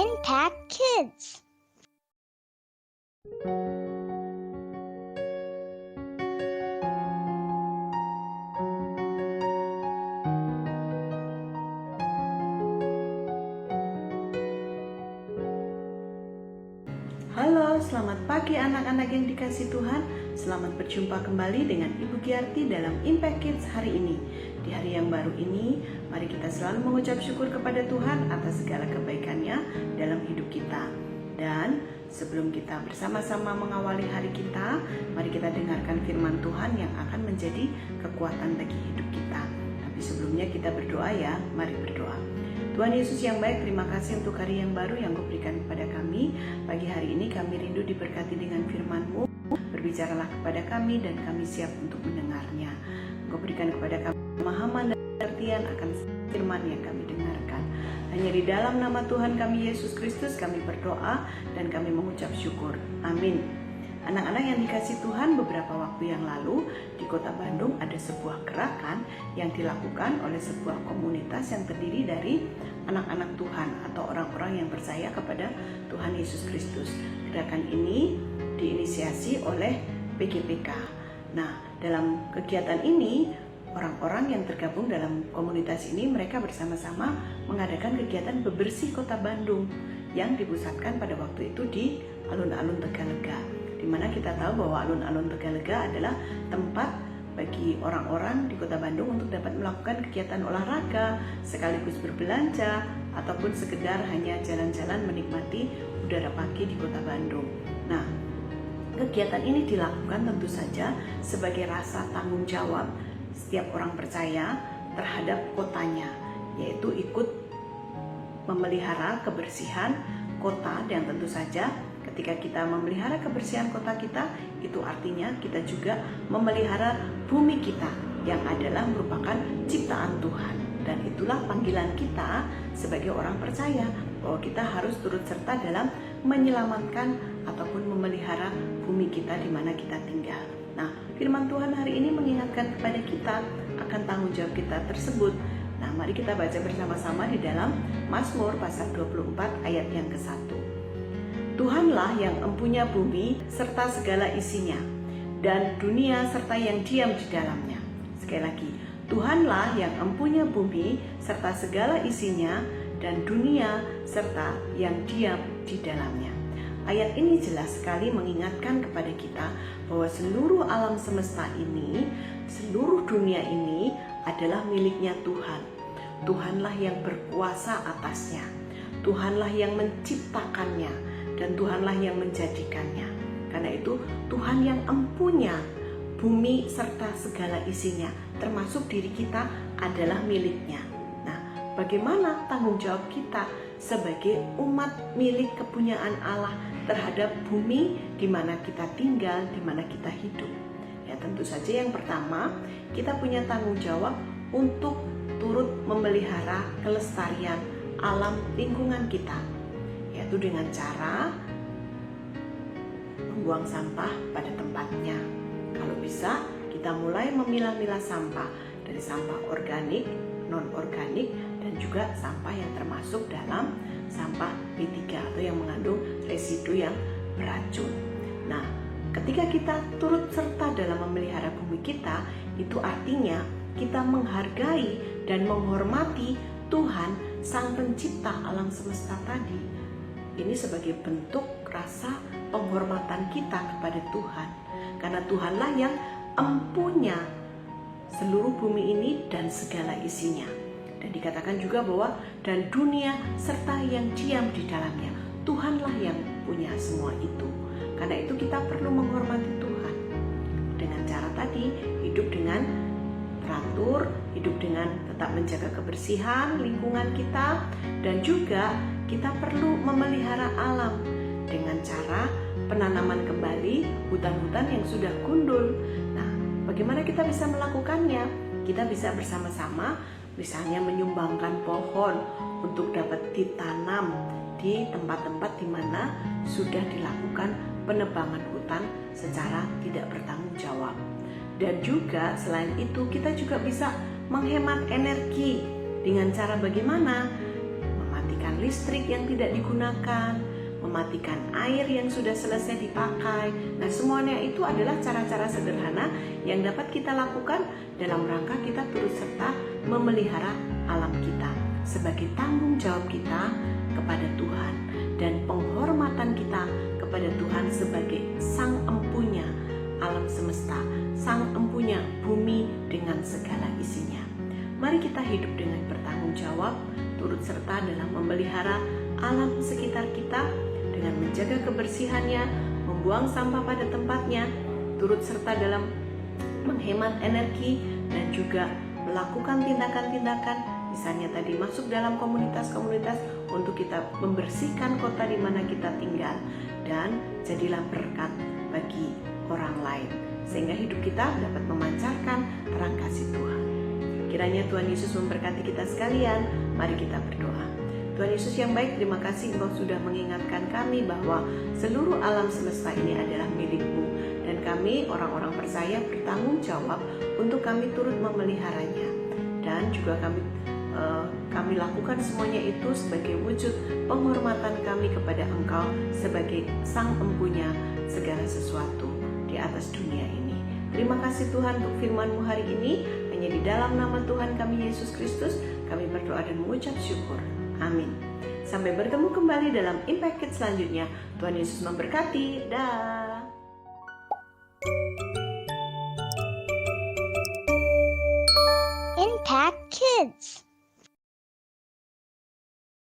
Impact Kids. Halo, selamat pagi anak-anak yang dikasihi Tuhan. Selamat berjumpa kembali dengan Ibu Giarti dalam Impact Kids hari ini. Di hari yang baru ini, mari kita selalu mengucap syukur kepada Tuhan atas segala kebaikannya dalam hidup kita. Dan sebelum kita bersama-sama mengawali hari kita, mari kita dengarkan firman Tuhan yang akan menjadi kekuatan bagi hidup kita. Tapi sebelumnya kita berdoa ya, mari berdoa. Tuhan Yesus yang baik, terima kasih untuk hari yang baru yang Kau berikan kepada kami. Pagi hari ini kami rindu diberkati dengan firman-Mu. Berbicaralah kepada kami dan kami siap untuk mendengarnya. Kau berikan kepada kami pemahaman dan pengertian akan firman yang kami dengarkan. Hanya di dalam nama Tuhan kami Yesus Kristus kami berdoa dan kami mengucap syukur. Amin. Anak-anak yang dikasihi Tuhan, beberapa waktu yang lalu di Kota Bandung ada sebuah gerakan yang dilakukan oleh sebuah komunitas yang terdiri dari anak-anak Tuhan atau orang-orang yang percaya kepada Tuhan Yesus Kristus. Gerakan ini diinisiasi oleh PGPK. Nah, dalam kegiatan ini orang-orang yang tergabung dalam komunitas ini mereka bersama-sama mengadakan kegiatan bebersih Kota Bandung yang dipusatkan pada waktu itu di alun-alun Tegalega. Di mana kita tahu bahwa alun-alun Tegalega adalah tempat bagi orang-orang di Kota Bandung untuk dapat melakukan kegiatan olahraga, sekaligus berbelanja, ataupun sekedar hanya jalan-jalan menikmati udara pagi di Kota Bandung. Nah, kegiatan ini dilakukan tentu saja sebagai rasa tanggung jawab setiap orang percaya terhadap kotanya, yaitu ikut memelihara kebersihan kota. Dan tentu saja ketika kita memelihara kebersihan kota kita, itu artinya kita juga memelihara bumi kita yang adalah merupakan ciptaan Tuhan. Dan itulah panggilan kita sebagai orang percaya, bahwa kita harus turut serta dalam menyelamatkan ataupun memelihara bumi kita di mana kita tinggal. Nah, firman Tuhan hari ini mengingatkan kepada kita akan tanggung jawab kita tersebut. Nah, mari kita baca bersama-sama di dalam Mazmur pasal 24 ayat yang ke-1. Tuhanlah yang empunya bumi serta segala isinya, dan dunia serta yang diam di dalamnya. Sekali lagi, Tuhanlah yang empunya bumi serta segala isinya, dan dunia serta yang diam di dalamnya. Ayat ini jelas sekali mengingatkan kepada kita bahwa seluruh alam semesta ini, seluruh dunia ini adalah miliknya Tuhan. Tuhanlah yang berkuasa atasnya. Tuhanlah yang menciptakannya. Dan Tuhanlah yang menjadikannya. Karena itu Tuhan yang empunya bumi serta segala isinya, termasuk diri kita, adalah miliknya. Nah, bagaimana tanggung jawab kita sebagai umat milik kepunyaan Allah terhadap bumi di mana kita tinggal, di mana kita hidup? Ya, tentu saja yang pertama, kita punya tanggung jawab untuk turut memelihara kelestarian alam lingkungan kita, yaitu dengan cara membuang sampah pada tempatnya. Kalau bisa, kita mulai memilah-milah sampah dari sampah organik, non-organik, dan juga sampah yang termasuk dalam sampah B3 atau yang mengandung residu yang beracun. Nah, ketika kita turut serta dalam memelihara bumi kita, itu artinya kita menghargai dan menghormati Tuhan, Sang Pencipta alam semesta tadi. Ini sebagai bentuk rasa penghormatan kita kepada Tuhan. Karena Tuhanlah yang empunya seluruh bumi ini dan segala isinya. Dan dikatakan juga bahwa dan dunia serta yang diam di dalamnya. Tuhanlah yang punya semua itu. Karena itu kita perlu menghormati Tuhan. Dengan cara tadi, hidup dengan teratur, hidup dengan tetap menjaga kebersihan lingkungan kita, dan juga kita perlu memelihara alam dengan cara penanaman kembali hutan-hutan yang sudah gundul. Nah, bagaimana kita bisa melakukannya? Kita bisa bersama-sama, misalnya menyumbangkan pohon untuk dapat ditanam di tempat-tempat di mana sudah dilakukan penebangan hutan secara tidak bertanggung jawab. Dan juga selain itu kita juga bisa menghemat energi dengan cara bagaimana? Mematikan mematikan listrik yang tidak digunakan, mematikan air yang sudah selesai dipakai. Nah, semuanya itu adalah cara-cara sederhana yang dapat kita lakukan dalam rangka kita turut serta memelihara alam kita sebagai tanggung jawab kita kepada Tuhan dan penghormatan kita kepada Tuhan sebagai Sang Empunya alam semesta, Sang Empunya bumi dengan segala isinya. Mari kita hidup dengan bertanggung jawab, turut serta dalam memelihara alam sekitar kita dengan menjaga kebersihannya, membuang sampah pada tempatnya, turut serta dalam menghemat energi dan juga melakukan tindakan-tindakan, misalnya tadi masuk dalam komunitas-komunitas untuk kita membersihkan kota di mana kita tinggal, dan jadilah berkat bagi orang lain sehingga hidup kita dapat memancarkan terang kasih Tuhan. Kiranya Tuhan Yesus memberkati kita sekalian. Mari kita berdoa. Tuhan Yesus yang baik, terima kasih Engkau sudah mengingatkan kami bahwa seluruh alam semesta ini adalah milik-Mu, dan kami orang-orang percaya bertanggung jawab untuk kami turut memeliharanya, dan juga kami lakukan semuanya itu sebagai wujud penghormatan kami kepada Engkau sebagai Sang Empunya segala sesuatu di atas dunia ini. Terima kasih Tuhan untuk firman-Mu hari ini. Hanya di dalam nama Tuhan kami Yesus Kristus kami berdoa dan mengucap syukur. Amin. Sampai bertemu kembali dalam Impact Kids selanjutnya. Tuhan Yesus memberkati. Dah. Impact Kids.